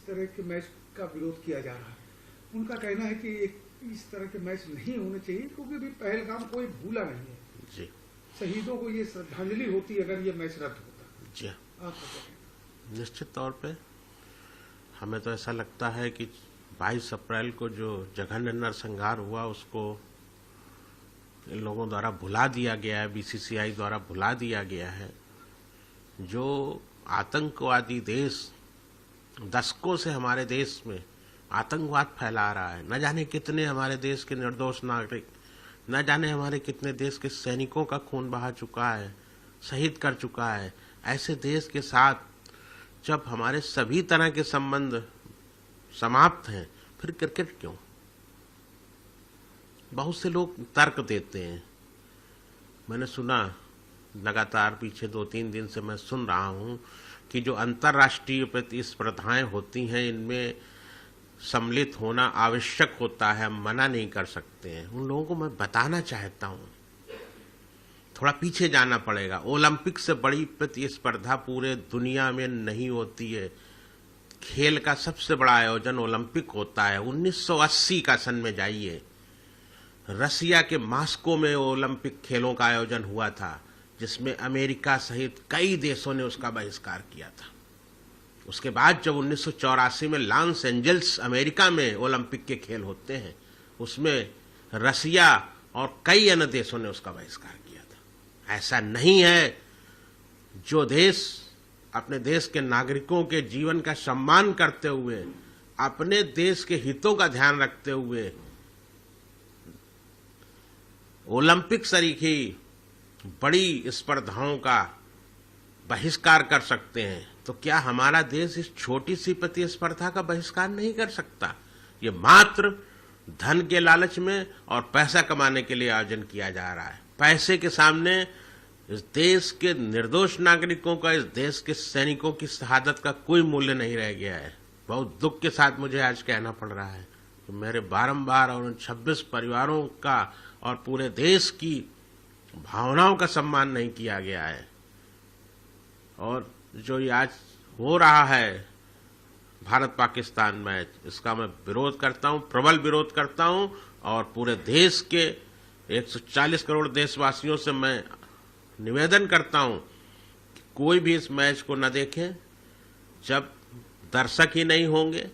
इस तरह के मैच का विरोध किया जा रहा है। उनका कहना है कि इस तरह के मैच नहीं होने चाहिए, क्योंकि भी पहलगाम कोई भूला नहीं है जी। शहीदों को ये श्रद्धांजलि होती अगर ये मैच रद्द होता जी। आप निश्चित तौर पे हमें तो ऐसा लगता है कि 22 अप्रैल को जो जघन्य नरसंहार हुआ उसको इन लोगों द्वारा भुला दिया गया है, बीसीसीआई द्वारा भुला दिया गया है। जो आतंकवादी देश दशकों से हमारे देश में आतंकवाद फैला रहा है, न जाने कितने हमारे देश के निर्दोष नागरिक, न जाने हमारे कितने देश के सैनिकों का खून बहा चुका है, शहीद कर चुका है। ऐसे देश के साथ जब हमारे सभी तरह के संबंध समाप्त हैं, फिर क्रिकेट क्यों? बहुत से लोग तर्क देते हैं। मैंने सुना, लगातार पीछे 2-3 दिन से मैं सुन रहा हूं कि जो अंतर्राष्ट्रीय प्रतिस्पर्धाएं होती हैं इनमें सम्मिलित होना आवश्यक होता है, हम मना नहीं कर सकते हैं। उन लोगों को मैं बताना चाहता हूं, थोड़ा पीछे जाना पड़ेगा। ओलंपिक से बड़ी प्रतिस्पर्धा पूरे दुनिया में नहीं होती है। खेल का सबसे बड़ा आयोजन ओलंपिक होता है। 1980 का सन में जाइए, रसिया के मॉस्को में ओलंपिक खेलों का आयोजन हुआ था, जिसमें अमेरिका सहित कई देशों ने उसका बहिष्कार किया था। उसके बाद जब 1984 में लॉस एंजल्स अमेरिका में ओलंपिक के खेल होते हैं, उसमें रसिया और कई अन्य देशों ने उसका बहिष्कार किया था। ऐसा नहीं है, जो देश अपने देश के नागरिकों के जीवन का सम्मान करते हुए, अपने देश के हितों का ध्यान रखते हुए ओलंपिक सरीखी बड़ी स्पर्धाओं का बहिष्कार कर सकते हैं, तो क्या हमारा देश इस छोटी सी प्रतिस्पर्धा का बहिष्कार नहीं कर सकता? ये मात्र धन के लालच में और पैसा कमाने के लिए आयोजन किया जा रहा है। पैसे के सामने इस देश के निर्दोष नागरिकों का, इस देश के सैनिकों की शहादत का कोई मूल्य नहीं रह गया है। बहुत दुख के साथ मुझे आज कहना पड़ रहा है कि मेरे बारंबार और उन 26 परिवारों का और पूरे देश की भावनाओं का सम्मान नहीं किया गया है। और जो ये आज हो रहा है भारत पाकिस्तान मैच, इसका मैं विरोध करता हूं, प्रबल विरोध करता हूं। और पूरे देश के 140 करोड़ देशवासियों से मैं निवेदन करता हूं कि कोई भी इस मैच को न देखे। जब दर्शक ही नहीं होंगे,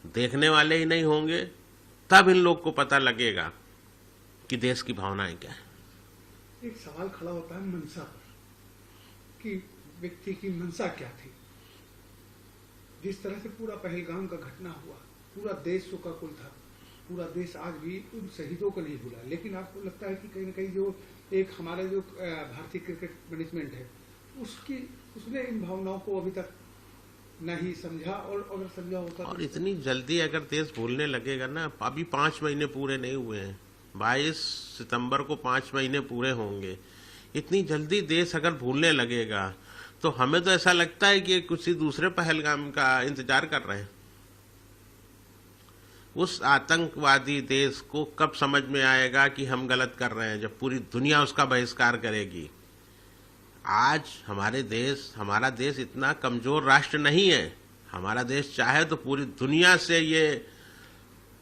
देखने वाले ही नहीं होंगे, तब इन लोग को पता लगेगा कि देश की भावनाएं क्या है। एक सवाल खड़ा होता है मंशा पर, कि व्यक्ति की मंशा क्या थी। जिस तरह से पूरा पहलगाम का घटना हुआ, पूरा देश शोकाकुल था, पूरा देश आज भी उन शहीदों को नहीं भूला। लेकिन आपको लगता है कि कहीं न कहीं जो एक हमारा जो भारतीय क्रिकेट मैनेजमेंट है, उसने इन भावनाओं को अभी तक नहीं समझा, और अगर समझा होता और इतनी जल्दी अगर देश भूलने लगेगा ना, अभी 5 महीने पूरे नहीं हुए हैं, 22 सितंबर को 5 महीने पूरे होंगे। इतनी जल्दी देश अगर भूलने लगेगा तो हमें तो ऐसा लगता है कि किसी दूसरे पहलगाम का इंतजार कर रहे हैं। उस आतंकवादी देश को कब समझ में आएगा कि हम गलत कर रहे हैं, जब पूरी दुनिया उसका बहिष्कार करेगी। आज हमारा देश इतना कमजोर राष्ट्र नहीं है। हमारा देश चाहे तो पूरी दुनिया से ये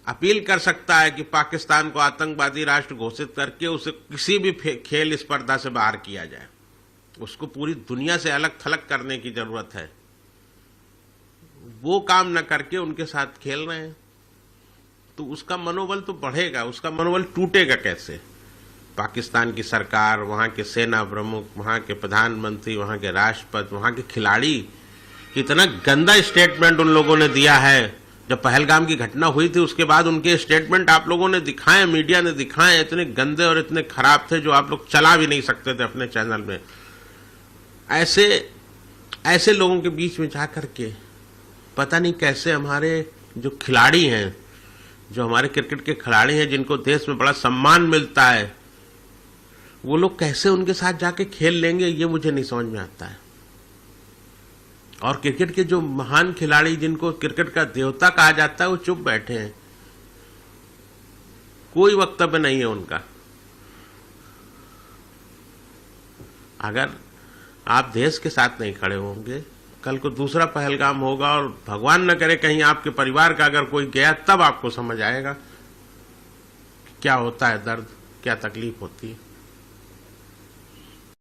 अपील कर सकता है कि पाकिस्तान को आतंकवादी राष्ट्र घोषित करके उसे किसी भी खेल स्पर्धा से बाहर किया जाए। उसको पूरी दुनिया से अलग थलग करने की जरूरत है। वो काम न करके उनके साथ खेल रहे हैं, तो उसका मनोबल तो बढ़ेगा, उसका मनोबल टूटेगा कैसे? पाकिस्तान की सरकार, वहां के सेना प्रमुख, वहां के प्रधानमंत्री, वहां के राष्ट्रपति, वहां के खिलाड़ी, इतना गंदा स्टेटमेंट उन लोगों ने दिया है। जब पहलगाम की घटना हुई थी उसके बाद उनके स्टेटमेंट आप लोगों ने दिखाए, मीडिया ने दिखाए, इतने गंदे और इतने खराब थे जो आप लोग चला भी नहीं सकते थे अपने चैनल में। ऐसे लोगों के बीच में जाकर के पता नहीं कैसे हमारे जो खिलाड़ी हैं, जो हमारे क्रिकेट के खिलाड़ी हैं, जिनको देश में बड़ा सम्मान मिलता है, वो लोग कैसे उनके साथ जाके खेल लेंगे, ये मुझे नहीं समझ में आता है। और क्रिकेट के जो महान खिलाड़ी, जिनको क्रिकेट का देवता कहा जाता है, वो चुप बैठे हैं, कोई वक्तव्य नहीं है उनका। अगर आप देश के साथ नहीं खड़े होंगे, कल को दूसरा पहलगाम होगा और भगवान न करे कहीं आपके परिवार का अगर कोई गया, तब आपको समझ आएगा क्या होता है दर्द, क्या तकलीफ होती है।